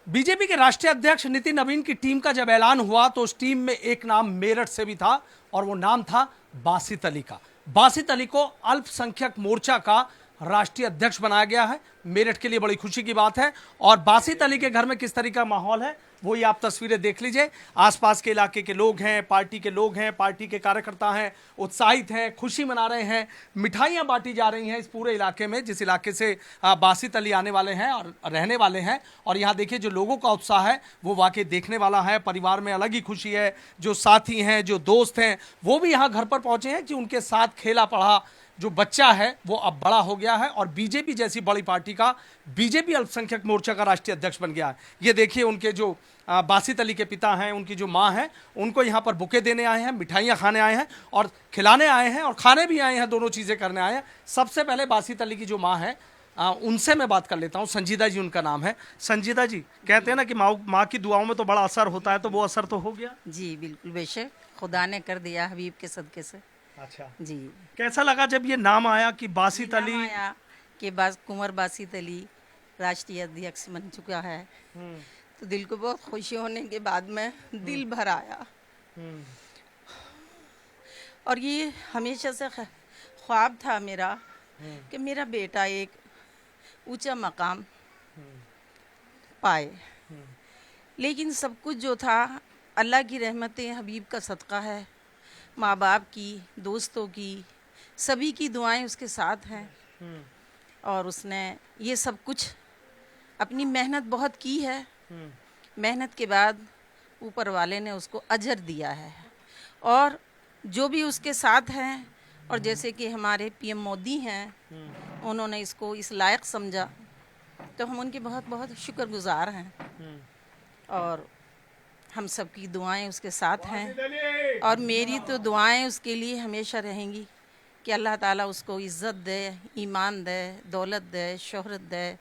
BJP के राष्ट्रीय अध्यक्ष नितिन नवीन की टीम का जब ऐलान हुआ तो उस टीम में एक नाम मेरठ से भी था और वो नाम था बासित अली का। बासित अली को अल्पसंख्यक मोर्चा का राष्ट्रीय अध्यक्ष बनाया गया है। मेरठ के लिए बड़ी खुशी की बात है। और बासित अली के घर में किस तरह का माहौल है वो ये आप तस्वीरें देख लीजिए। आसपास के इलाके के लोग हैं, पार्टी के लोग हैं, पार्टी के कार्यकर्ता हैं, उत्साहित हैं, खुशी मना रहे हैं, मिठाइयां बांटी जा रही हैं इस पूरे इलाके में जिस इलाके से बासित अली आने वाले हैं और रहने वाले हैं। और यहाँ देखिए जो लोगों का उत्साह है वो वाकई देखने वाला है। परिवार में अलग ही खुशी है। जो साथी हैं, जो दोस्त हैं, वो भी यहाँ घर पर पहुंचे हैं कि उनके साथ खेला पढ़ा जो बच्चा है वो अब बड़ा हो गया है और बीजेपी जैसी बड़ी पार्टी का, बीजेपी अल्पसंख्यक मोर्चा का राष्ट्रीय अध्यक्ष बन गया है। ये देखिए उनके जो बासित अली के पिता हैं, उनकी जो माँ हैं, उनको यहाँ पर बुके देने आए हैं, मिठाइयाँ खाने आए हैं और खिलाने आए हैं और खाने भी आए हैं, दोनों चीज़ें करने आए हैं। सबसे पहले बासित अली की जो माँ है उनसे मैं बात कर लेता हूँ। संजीदा जी उनका नाम है। संजीदा जी, कहते हैं ना कि माँ की दुआओं में तो बड़ा असर होता है, तो वो असर तो हो गया? जी बिल्कुल, बेशक खुदा ने कर दिया हबीब के सदके से। अच्छा जी, कैसा लगा जब ये नाम आया कि बासित नाम अली? आया कि कुंवर बासित अली राष्ट्रीय अध्यक्ष बन चुका है तो दिल को बहुत खुशी होने के बाद में दिल भर आया। और ये हमेशा से ख्वाब था मेरा कि मेरा बेटा एक ऊंचा मकाम पाए। लेकिन सब कुछ जो था अल्लाह की रहमतें, हबीब का सदका है, माँ बाप की, दोस्तों की, सभी की दुआएं उसके साथ हैं। और उसने ये सब कुछ अपनी मेहनत बहुत की है। मेहनत के बाद ऊपर वाले ने उसको अजर दिया है। और जो भी उसके साथ हैं, और जैसे कि हमारे पीएम मोदी हैं, उन्होंने इसको इस लायक समझा तो हम उनके बहुत बहुत शुक्रगुजार हैं। और हम सबकी दुआएं उसके साथ हैं और मेरी तो दुआएं उसके लिए हमेशा रहेंगी कि अल्लाह ताला उसको इज़्ज़त दे, ईमान दे, दौलत दे, शोहरत दे,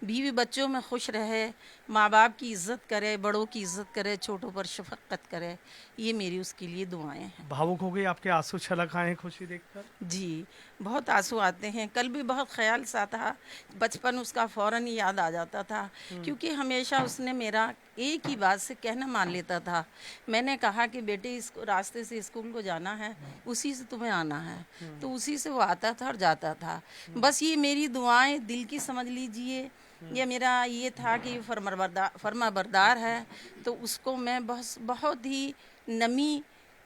बीवी बच्चों में खुश रहे, माँ बाप की इज़्ज़त करे, बड़ों की इज़्ज़त करे, छोटों पर शफ़क़त करे। ये मेरी उसके लिए दुआएं हैं। भावुक हो गई, आपके आंसू छलक आए खुशी देखकर? जी, बहुत आंसू आते हैं। कल भी बहुत ख्याल सा था, बचपन उसका फ़ौरन ही याद आ जाता था क्योंकि हमेशा उसने मेरा एक ही बात से कहना मान लेता था। मैंने कहा कि बेटे इस रास्ते से स्कूल को जाना है, उसी से तुम्हें आना है, तो उसी से वो आता था और जाता था। बस ये मेरी दुआएं दिल की समझ लीजिए। ये मेरा ये था कि फर्माबरदार है तो उसको मैं बस बहुत ही नमी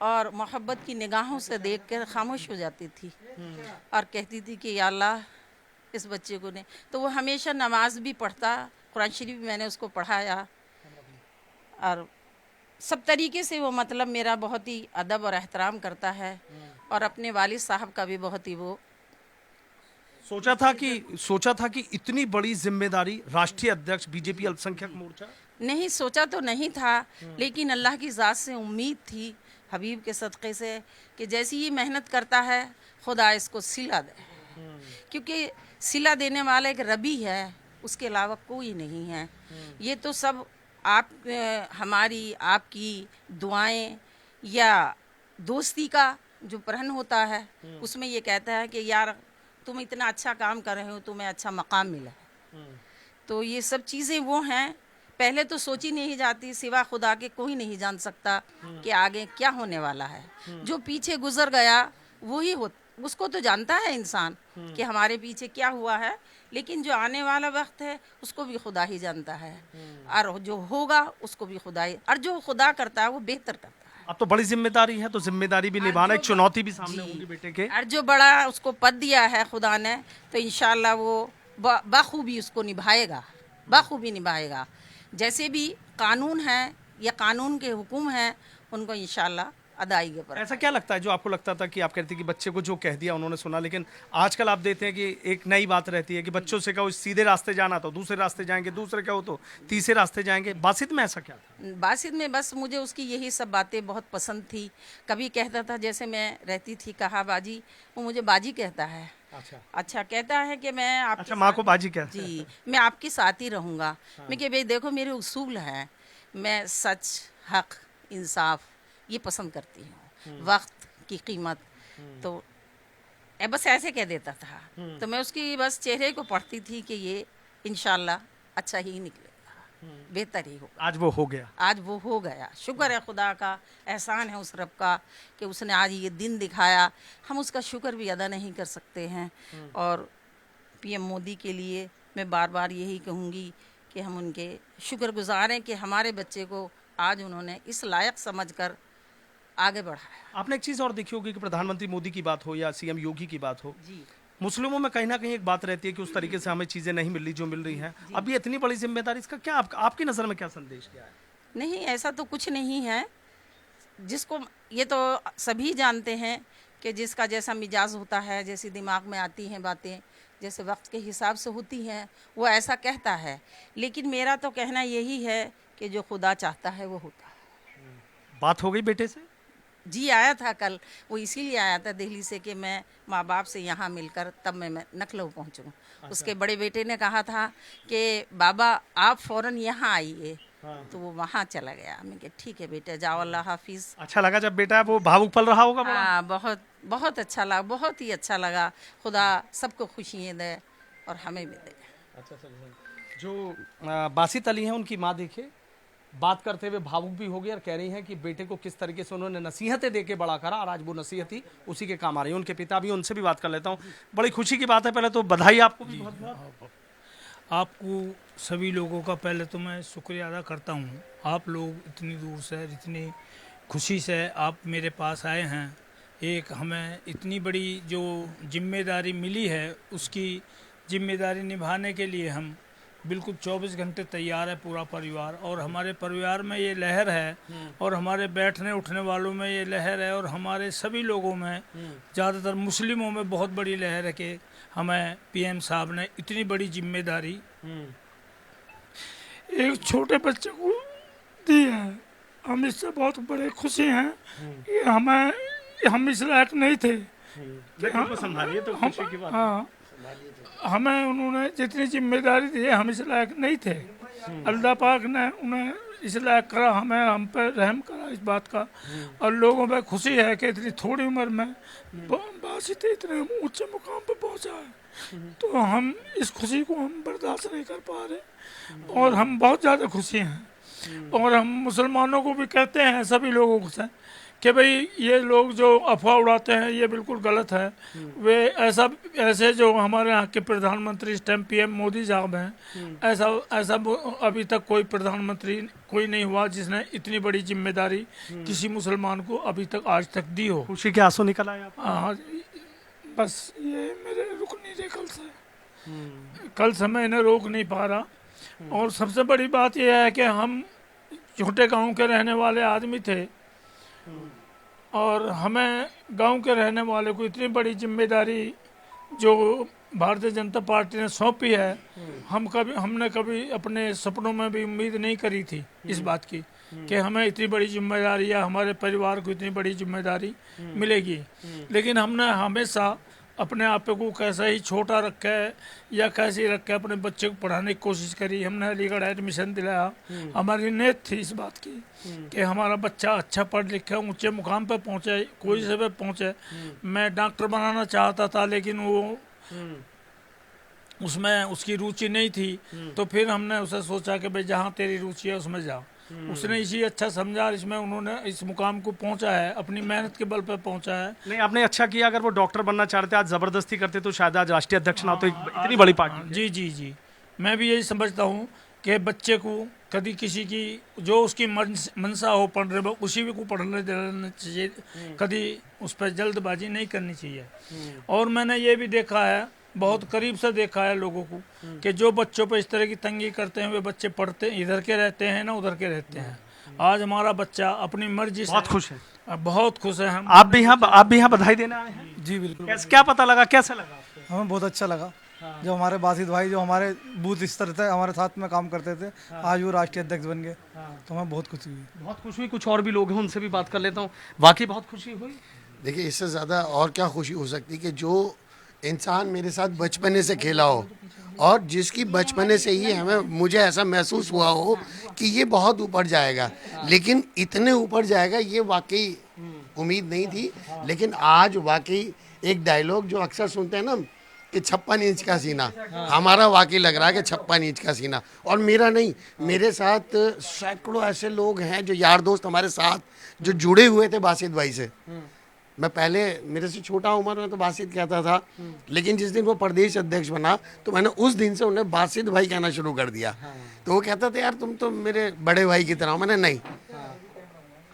और मोहब्बत की निगाहों से देखकर खामोश हो जाती थी और कहती थी कि या अल्लाह इस बच्चे को ने। तो वो हमेशा नमाज भी पढ़ता, कुरान शरीफ भी मैंने उसको पढ़ाया और सब तरीके से वो मतलब मेरा बहुत ही अदब और एहतराम करता है। और अपने वालिद साहब का भी बहुत ही वो सोचा था कि इतनी बड़ी जिम्मेदारी, राष्ट्रीय अध्यक्ष बीजेपी अल्पसंख्यक मोर्चा? नहीं सोचा तो नहीं था, लेकिन अल्लाह की ज़ात से उम्मीद थी, हबीब के सदक़े से, कि जैसी ये मेहनत करता है खुदा इसको सिला दे। क्योंकि सिला देने वाला एक रबी है, उसके अलावा कोई नहीं है। ये तो सब आप हमारी आपकी दुआएं या दोस्ती का जो प्रण होता है उसमें ये कहता है कि यार तुम इतना अच्छा काम कर रहे हो, तुम्हें अच्छा मकाम मिला है। तो ये सब चीज़ें वो हैं, पहले तो सोची नहीं जाती, सिवा खुदा के कोई नहीं जान सकता कि आगे क्या होने वाला है। जो पीछे गुजर गया वही उसको तो जानता है इंसान कि हमारे पीछे क्या हुआ है, लेकिन जो आने वाला वक्त है उसको भी खुदा ही जानता है। और जो होगा उसको भी खुदा ही, और जो खुदा करता है वो बेहतर करता है। अब तो बड़ी जिम्मेदारी है, तो जिम्मेदारी भी निभाना, एक चुनौती भी सामने होगी बेटे के। और जो बड़ा उसको पद दिया है खुदा ने, तो इंशाल्लाह वो बखूबी उसको निभाएगा, बखूबी निभाएगा। जैसे भी कानून है या कानून के हुक्म हैं उनको इंशाल्लाह अदायगी पर। ऐसा क्या लगता है जो आपको लगता था कि आप कहते कि बच्चे को जो कह दिया उन्होंने सुना, लेकिन आजकल आप देखते हैं कि एक नई बात रहती है कि बच्चों से कहो सीधे रास्ते जाना तो दूसरे रास्ते जाएंगे, दूसरे कहो तो तीसरे रास्ते जाएंगे। बासित में ऐसा क्या था? बासित में बस मुझे उसकी यही सब बातें बहुत पसंद थी। कभी कहता था, जैसे मैं रहती थी कहा बाजी, वो मुझे बाजी कहता है। अच्छा कहता है कि मैं आप, अच्छा माँ को बाजी कहता है? जी, मैं आपके साथ ही रहूँगा। मैं कि भाई देखो मेरे उसूल हैं, मैं सच, हक, इंसाफ ये पसंद करती हूँ, वक्त की कीमत। तो बस ऐसे कह देता था। तो मैं उसकी बस चेहरे को पढ़ती थी कि ये इंशाल्लाह अच्छा ही निकलेगा। बेहतर ही होगा। आज वो हो गया। आज वो हो गया, शुक्र है खुदा का, एहसान है उस रब का कि उसने आज ये दिन दिखाया। हम उसका शुक्र भी अदा नहीं कर सकते हैं। और पीएम मोदी के लिए मैं बार बार यही कहूँगी कि हम उनके शुक्रगुजार हैं कि हमारे बच्चे को आज उन्होंने इस लायक समझकर आगे बढ़ाया। आपने एक चीज और देखी होगी कि प्रधानमंत्री मोदी की बात हो या सीएम योगी की बात हो, जी मुस्लिमों में कहीं ना कहीं एक बात रहती है कि उस तरीके से हमें चीजें नहीं मिल रही जो मिल रही हैं। अब ये इतनी बड़ी जिम्मेदारी, इसका क्या आपकी नजर में क्या संदेश क्या है? नहीं, ऐसा तो कुछ नहीं है। जिसको ये तो सभी जानते हैं कि जिसका जैसा मिजाज होता है, जैसी दिमाग में आती हैं बातें, जैसे वक्त के हिसाब से होती हैं, वो ऐसा कहता है। लेकिन मेरा तो कहना यही है कि जो खुदा चाहता है वो होता है। बात हो गई बेटे से? जी आया था कल, वो इसीलिए आया था दिल्ली से कि मैं माँ बाप से यहाँ मिलकर तब मैं लखनऊ पहुँचूँ। उसके बड़े बेटे ने कहा था कि बाबा आप फ़ौरन यहाँ आइए। तो वो वहाँ चला गया। मैं कहा ठीक है बेटा, जाओ, अल्लाह हाफिज़। अच्छा लगा जब बेटा वो भावुक पल रहा होगा बड़ा? हाँ, बहुत बहुत अच्छा लगा, बहुत ही अच्छा लगा। खुदा सबको खुशियाँ दे और हमें भी दे। अच्छा। जो बासित अली हैं, उनकी माँ देखिए बात करते हुए भावुक भी हो गई और कह रही हैं कि बेटे को किस तरीके से उन्होंने नसीहतें दे के बड़ा करा और आज वो नसीहत ही उसी के काम आ रही है। उनके पिता भी, उनसे भी बात कर लेता हूँ। बड़ी खुशी की बात है। पहले तो बधाई आपको भी बहुत बहुत। आपको सभी लोगों का पहले तो मैं शुक्रिया अदा करता हूँ। आप लोग इतनी दूर से, इतनी खुशी से आप मेरे पास आए हैं। एक हमें इतनी बड़ी जो जिम्मेदारी मिली है, उसकी जिम्मेदारी निभाने के लिए हम बिल्कुल 24 घंटे तैयार है पूरा परिवार। और हमारे परिवार में ये लहर है और हमारे बैठने उठने वालों में ये लहर है और हमारे सभी लोगों में, ज़्यादातर मुस्लिमों में बहुत बड़ी लहर है कि हमें पीएम साहब ने इतनी बड़ी जिम्मेदारी एक छोटे बच्चे को दी है। हम इससे बहुत बड़े खुशी हैं कि हम इस लायक नहीं थे। संभालिए तो खुशी की बात। हाँ, हमें उन्होंने जितनी जिम्मेदारी दी है हम इस लायक नहीं थे। अल्लाह पाक ने उन्हें इस लायक करा, हमें हम पर रहम करा इस बात का। और लोगों में खुशी है कि इतनी थोड़ी उम्र में बासित इतने ऊंचे मुकाम पर पहुंचा है। तो हम इस खुशी को हम बर्दाश्त नहीं कर पा रहे और हम बहुत ज़्यादा खुशी हैं। और हम मुसलमानों को भी कहते हैं, सभी लोगों से, कि भाई ये लोग जो अफवाह उड़ाते हैं ये बिल्कुल गलत है। वे ऐसे जो हमारे यहाँ के प्रधानमंत्री इस टाइम पीएम मोदी साहब हैं, ऐसा अभी तक कोई प्रधानमंत्री कोई नहीं हुआ जिसने इतनी बड़ी जिम्मेदारी किसी मुसलमान को अभी तक आज तक दी हो। खुशी के आंसू निकल आए आपको? हाँ, बस ये मेरे रुक नहीं रहे कल से मैं इन्हें रोक नहीं पा रहा। और सबसे बड़ी बात यह है कि हम छोटे गांव के रहने वाले आदमी थे और हमें गांव के रहने वाले को इतनी बड़ी जिम्मेदारी जो भारतीय जनता पार्टी ने सौंपी है, हमने कभी अपने सपनों में भी उम्मीद नहीं करी थी इस बात की कि हमें इतनी बड़ी जिम्मेदारी या हमारे परिवार को इतनी बड़ी जिम्मेदारी मिलेगी। लेकिन हमने हमेशा अपने आप को कैसा ही छोटा रखा है या कैसे ही रखा है, अपने बच्चे को पढ़ाने की कोशिश करी। हमने अलीगढ़ एडमिशन दिलाया। हमारी नीयत थी इस बात की कि हमारा बच्चा अच्छा पढ़ लिख के ऊंचे मुकाम पे पहुंचे, कोई से पे पहुंचे। मैं डॉक्टर बनाना चाहता था लेकिन वो उसमें उसकी रुचि नहीं थी। तो फिर हमने उसे सोचा कि भाई जहाँ तेरी रुचि है उसमें जा। उसने इसी अच्छा समझा, इसमें उन्होंने इस मुकाम को पहुंचा है, अपनी मेहनत के बल पर पहुंचा है। नहीं, आपने अच्छा किया। अगर वो डॉक्टर बनना चाहते, आज जबरदस्ती करते तो शायद आज राष्ट्रीय अध्यक्ष ना होते। इतनी बड़ी पार्टी। जी, मैं भी यही समझता हूँ कि बच्चे को कभी किसी की जो उसकी मनसा हो पढ़ने में उसी को पढ़ने देना चाहिए, कभी उस पर जल्दबाजी नहीं करनी चाहिए। और मैंने ये भी देखा है, बहुत करीब से देखा है लोगों को, कि जो बच्चों पर इस तरह की तंगी करते हैं वे बच्चे पढ़ते इधर के रहते हैं ना उधर के रहते हैं। आज हमारा बच्चा अपनी मर्जी से बहुत खुश है। बहुत खुश है। हम आप भी यहाँ बधाई देने आए हैं? जी बिल्कुल। क्या पता लगा, कैसा लगा आपको? हमें बहुत अच्छा लगा। जो हमारे बासित भाई जो हमारे बूथ स्तर थे, हमारे साथ में काम करते थे, आज वो राष्ट्रीय अध्यक्ष बन गए। तो हमें बहुत खुशी हुई। बहुत खुशी हुई। कुछ और भी लोग हैं, उनसे भी बात कर लेता हूँ। वाकई बहुत खुशी हुई। देखिए, इससे ज़्यादा और क्या खुशी हो सकती कि जो इंसान मेरे साथ बचपने से खेला हो और जिसकी बचपने से ही मुझे ऐसा महसूस हुआ हो कि ये बहुत ऊपर जाएगा, लेकिन इतने ऊपर जाएगा ये वाकई उम्मीद नहीं थी। लेकिन आज वाकई एक डायलॉग जो अक्सर सुनते हैं ना कि 56 इंच का सीना, हमारा वाकई लग रहा है कि 56 इंच का सीना। और मेरा नहीं, मेरे साथ सैकड़ों ऐसे लोग हैं जो यार दोस्त हमारे साथ जो जुड़े हुए थे बासित भाई से। मैं पहले मेरे से छोटा उम्र में तो बासित कहता था, लेकिन जिस दिन वो प्रदेश अध्यक्ष बना तो मैंने उस दिन से उन्हें बासित भाई कहना शुरू कर दिया। तो वो कहता था यार तुम तो मेरे बड़े भाई की तरह हो। मैंने नहीं,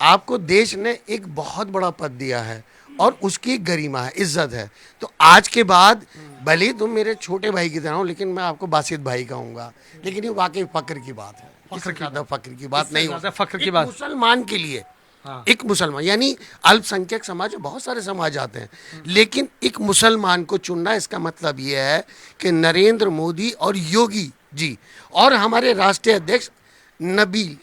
आपको देश ने एक बहुत बड़ा पद दिया है और उसकी एक गरिमा है, इज्जत है। तो आज के बाद भले ही तुम मेरे छोटे भाई की तरह हो, लेकिन मैं आपको बासित भाई कहूंगा। लेकिन ये वाकई फक्र की बात है, इससे ज्यादा फक्र की बात नहीं हो ज्यादा सकती। फक्र की एक बात। मुसलमान के लिए, एक मुसलमान यानी अल्पसंख्यक समाज में बहुत सारे समाज आते हैं, लेकिन एक मुसलमान को चुनना, इसका मतलब ये है कि नरेंद्र मोदी और योगी जी और हमारे राष्ट्रीय अध्यक्ष नबील,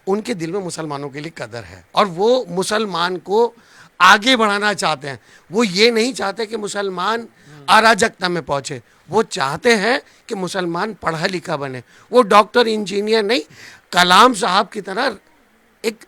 उनके दिल में मुसलमानों के लिए कदर है और वो मुसलमान को आगे बढ़ाना चाहते हैं। वो ये नहीं चाहते कि मुसलमान अराजकता में पहुंचे, वो चाहते हैं कि मुसलमान पढ़ा लिखा बने, वो डॉक्टर इंजीनियर नहीं, कलाम साहब की तरह एक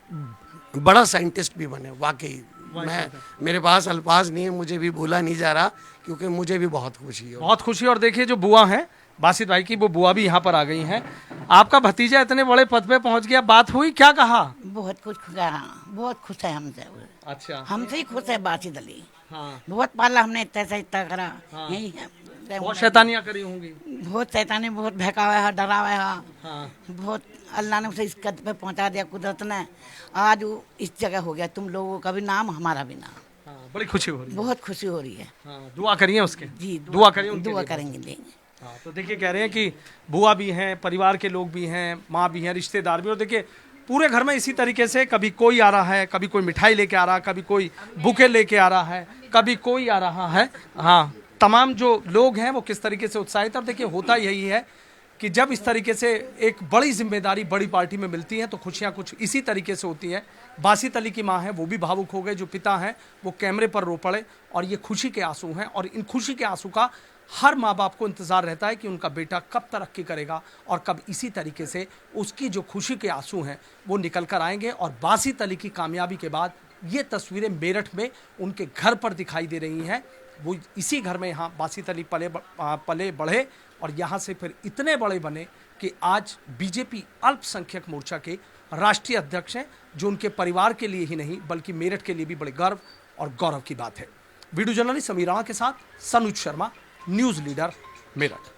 बड़ा साइंटिस्ट भी बने। वाकई मैं, मेरे पास अल्फाज नहीं है, मुझे भी भूला नहीं जा रहा, क्योंकि मुझे भी बहुत खुशी है। बहुत खुशी। और देखिए जो बुआ हैं बासित भाई की, वो बुआ भी यहाँ पर आ गई हैं। आपका भतीजा इतने बड़े पद पे पहुंच गया, बात हुई, क्या कहा? बहुत कुछ खुदा, बहुत खुश है हमसे वो। अच्छा। हमसे ही खुश है बासित अली। हाँ। बहुत पाला हमने, इतना करा। यही है, बहुत शैतानियां करी होंगी। बहुत शैतानी, बहुत बहकावा है, डरावा है। हाँ। बहुत अल्लाह ने उसे इस कद पे पहुंचा दिया, कुदरत ने। आज वो इस जगह हो गया, तुम लोगों का भी नाम, हमारा भी नाम। हाँ, बड़ी खुशी हो रही है। बहुत खुशी हो रही है। हाँ, दुआ करिए उसके। जी, दुआ करिए उनके दुआ लिए। करेंगे, देंगे। हाँ, तो देखिए कह रहे हैं कि बुआ भी हैं, परिवार के लोग भी हैं, माँ भी हैं, रिश्तेदार भी। और देखिए पूरे घर में इसी तरीके से कभी कोई आ रहा है, कभी कोई मिठाई लेके आ रहा है, कभी कोई बुके लेके आ रहा है, कभी कोई आ रहा है। हाँ, तमाम जो लोग हैं वो किस तरीके से उत्साहित। और देखिए होता यही है कि जब इस तरीके से एक बड़ी जिम्मेदारी बड़ी पार्टी में मिलती है तो खुशियाँ कुछ इसी तरीके से होती हैं। बासित अली की माँ है, वो भी भावुक हो गए। जो पिता हैं वो कैमरे पर रो पड़े और ये खुशी के आंसू हैं। और इन खुशी के आंसू का हर माँ बाप को इंतज़ार रहता है कि उनका बेटा कब तरक्की करेगा और कब इसी तरीके से उसकी जो खुशी के आंसू हैं वो निकल कर आएंगे। और बासित अली की कामयाबी के बाद ये तस्वीरें मेरठ में उनके घर पर दिखाई दे रही हैं। वो इसी घर में यहाँ बासित अली पले बढ़े और यहाँ से फिर इतने बड़े बने कि आज बीजेपी अल्पसंख्यक मोर्चा के राष्ट्रीय अध्यक्ष हैं, जो उनके परिवार के लिए ही नहीं बल्कि मेरठ के लिए भी बड़े गर्व और गौरव की बात है। वीडियो जर्नलिस्ट समीर राणा के साथ सनुज शर्मा, न्यूज़ लीडर, मेरठ।